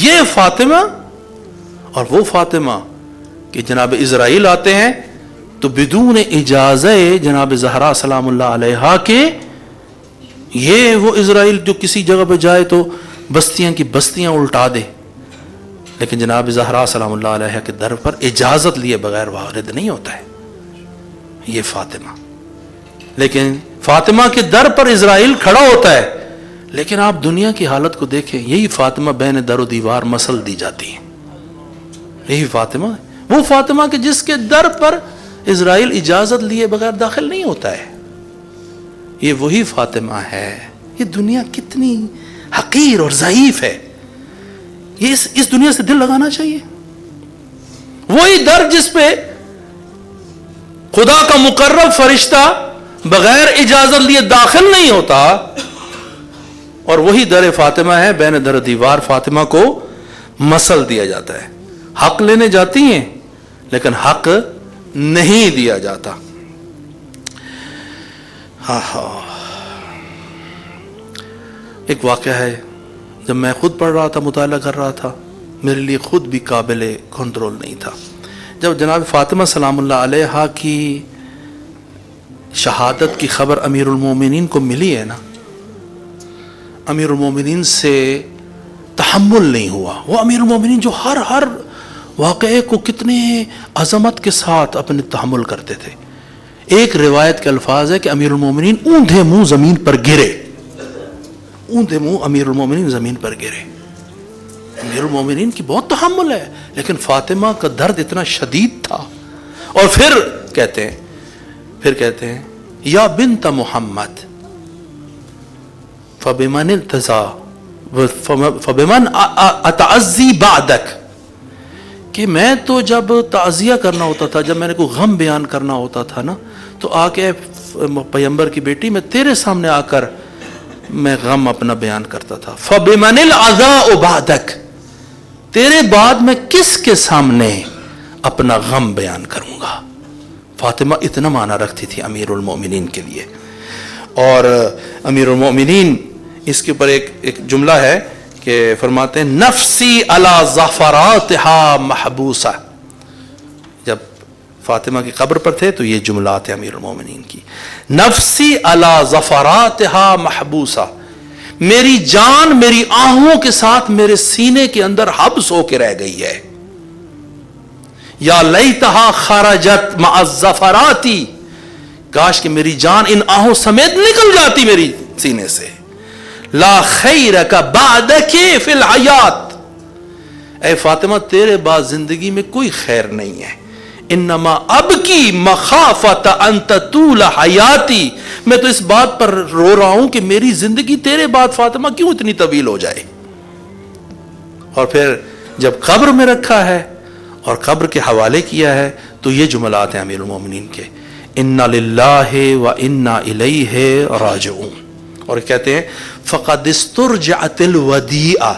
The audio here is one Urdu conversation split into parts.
یہ فاطمہ اور وہ فاطمہ کہ جناب اسرائیل آتے ہیں تو بدون اجازت جناب زہرا سلام اللہ علیہا کے، یہ وہ اسرائیل جو کسی جگہ پہ جائے تو بستیاں کی بستیاں الٹا دے، لیکن جناب زہرا سلام اللہ علیہا کے در پر اجازت لیے بغیر وارد نہیں ہوتا ہے یہ فاطمہ. لیکن فاطمہ کے در پر اسرائیل کھڑا ہوتا ہے، لیکن آپ دنیا کی حالت کو دیکھیں، یہی فاطمہ بین در و دیوار مسل دی جاتی ہے. یہی فاطمہ، وہ فاطمہ کہ جس کے در پر اسرائیل اجازت لیے بغیر داخل نہیں ہوتا ہے، یہ وہی فاطمہ ہے. یہ دنیا کتنی حقیر اور ضعیف ہے، یہ اس دنیا سے دل لگانا چاہیے. وہی در جس پہ خدا کا مقرب فرشتہ بغیر اجازت لیے داخل نہیں ہوتا، اور وہی در فاطمہ ہے، بین در دیوار فاطمہ کو مسل دیا جاتا ہے. حق لینے جاتی ہیں لیکن حق نہیں دیا جاتا. ایک واقعہ ہے، جب میں خود پڑھ رہا تھا، مطالعہ کر رہا تھا، میرے لیے خود بھی قابل کنٹرول نہیں تھا. جب جناب فاطمہ سلام اللہ علیہا کی شہادت کی خبر امیر المومنین کو ملی ہے نا، امیر المومنین سے تحمل نہیں ہوا. وہ امیر المومنین جو ہر واقعے کو کتنے عظمت کے ساتھ اپنے تحمل کرتے تھے. ایک روایت کے الفاظ ہے کہ امیر المومنین اوندھے منہ زمین پر گرے، اوندھے منہ امیر المومنین زمین پر گرے. امیر المومنین کی بہت تحمل ہے، لیکن فاطمہ کا درد اتنا شدید تھا. اور پھر کہتے ہیں یا بنت محمد فبمن التزا فبمن اتعزی بعدک، کہ میں تو جب تعزیہ کرنا ہوتا تھا، جب میں نے کوئی غم بیان کرنا ہوتا تھا نا، تو آ کے پیغمبر کی بیٹی میں تیرے سامنے آ کر میں غم اپنا بیان کرتا تھا. فبمن العزاء بعدک، تیرے بعد میں کس کے سامنے اپنا غم بیان کروں گا. فاطمہ اتنا معنی رکھتی تھی امیر المومنین کے لیے. اور امیر المومنین اس کے اوپر ایک جملہ ہے کہ فرماتے ہیں نفسی علی ظفراتہا محبوسہ. جب فاطمہ کی قبر پر تھے تو یہ جملات ہیں امیر المومنین کی، نفسی علی ظفراتہا محبوسہ، میری جان میری آہوں کے ساتھ میرے سینے کے اندر حبس ہو کے رہ گئی ہے. یا لیتہا خرجت مع الظفراتی، کاش کہ میری جان ان آہوں سمیت نکل جاتی میری سینے سے. لا خیرک بعدک فی الحیات، اے فاطمہ تیرے بعد زندگی میں کوئی خیر نہیں ہے. انما ابکی مخافت ان تطول حیاتی، میں تو اس بات پر رو رہا ہوں کہ میری زندگی تیرے بعد فاطمہ کیوں اتنی طویل ہو جائے. اور پھر جب قبر میں رکھا ہے اور قبر کے حوالے کیا ہے تو یہ جملات ہیں امیر المومنین کے، انا للہ و انا الیہ راجعون. اور کہتے ہیں فقد استرجعت الودیعہ،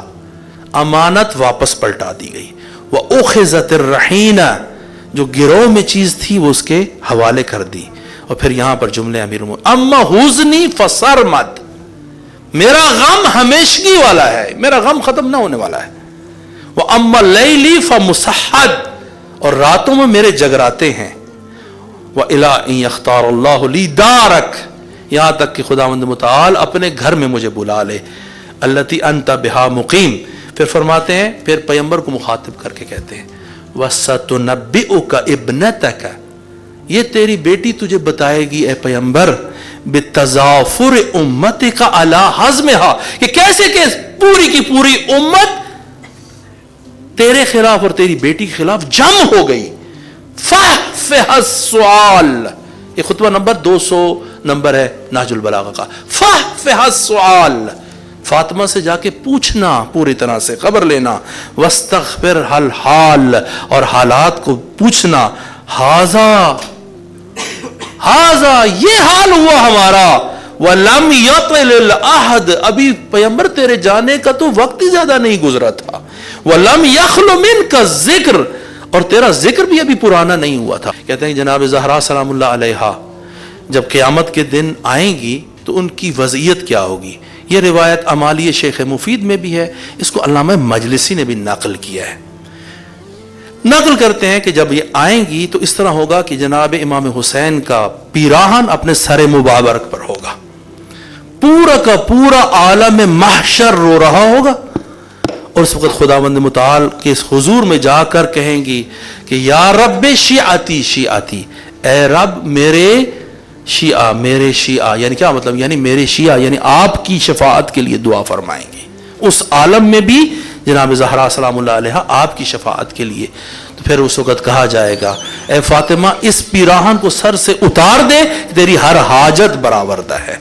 امانت واپس پلٹا دی گئی. واخذت الرہینہ، جو گروہ میں چیز تھی وہ اس کے حوالے کر دی. اور پھر یہاں پر جملے امیر المومنین، اما حزنی فسرمد، میرا غم ہمیشگی والا ہے، میرا غم ختم نہ ہونے والا ہے. وَأَمَّا اللَّيْلِ فَمُسَحَّدْ، اور راتوں میں میرے جگراتے ہیں. وَإِلَىٰ إِن يَخْتَارَ اللَّهُ لِي دَارَكَ، یہاں تک کہ خداوند متعال اپنے گھر میں مجھے بلا لے. الَّتِي أَنْتَ بِهَا مُقِيم، پھر فرماتے ہیں، پھر پیغمبر کو مخاطب کر کے کہتے ہیں وَسَتُنَبِّئُكَ ابْنَتَكَ، یہ تیری بیٹی تجھے بتائے گی اے پیغمبر، بِتَضَافُرِ أُمَّتِكَ عَلَىٰ حَزْمِهَا، کہ کیسے کہ پوری کی پوری امت تیرے خلاف اور تیری بیٹی کے خلاف جم ہو گئی. فَحْفِحَ السُّعَال، یہ خطبہ نمبر 200 نمبر ہے نہج البلاغہ کا. فَحْفِحَ السُّعَال، فاطمہ سے جا کے پوچھنا، پوری طرح سے خبر لینا. وَاسْتَغْفِرْ الْحَالِ، اور حالات کو پوچھنا. ہَذَا یہ حال ہوا ہمارا. وَلَمْ يَطِلِ الْعَهْدِ، ابھی پیغمبر تیرے جانے کا تو وقت ہی زیادہ نہیں گزرا تھا. وَلَمْ يَخْلُ مِنْكَ الذِّكْرِ، اور تیرا ذکر بھی ابھی پرانا نہیں ہوا تھا. کہتے ہیں جناب زہرا سلام اللہ علیہا جب قیامت کے دن آئیں گی تو ان کی وضعیت کیا ہوگی. یہ روایت امالی شیخ مفید میں بھی ہے، اس کو علامہ مجلسی نے بھی نقل کیا ہے۔ نقل کرتے ہیں کہ جب یہ آئیں گی تو اس طرح ہوگا کہ جناب امام حسین کا پیراہن اپنے سر مبارک پر ہوگا، پورا کا پورا عالم محشر رو رہا ہوگا، اور اس وقت خداوند متعال کے اس حضور میں جا کر کہیں گی کہ یا رب شیعتی شیعتی، اے رب میرے شیعہ میرے شیعہ، یعنی کیا مطلب؟ یعنی میرے شیعہ یعنی آپ کی شفاعت کے لیے دعا فرمائیں گے اس عالم میں بھی جناب زہرا سلام اللہ علیہا آپ کی شفاعت کے لیے۔ تو پھر اس وقت کہا جائے گا اے فاطمہ اس پیراہن کو سر سے اتار دے، تیری ہر حاجت برآوردہ ہے۔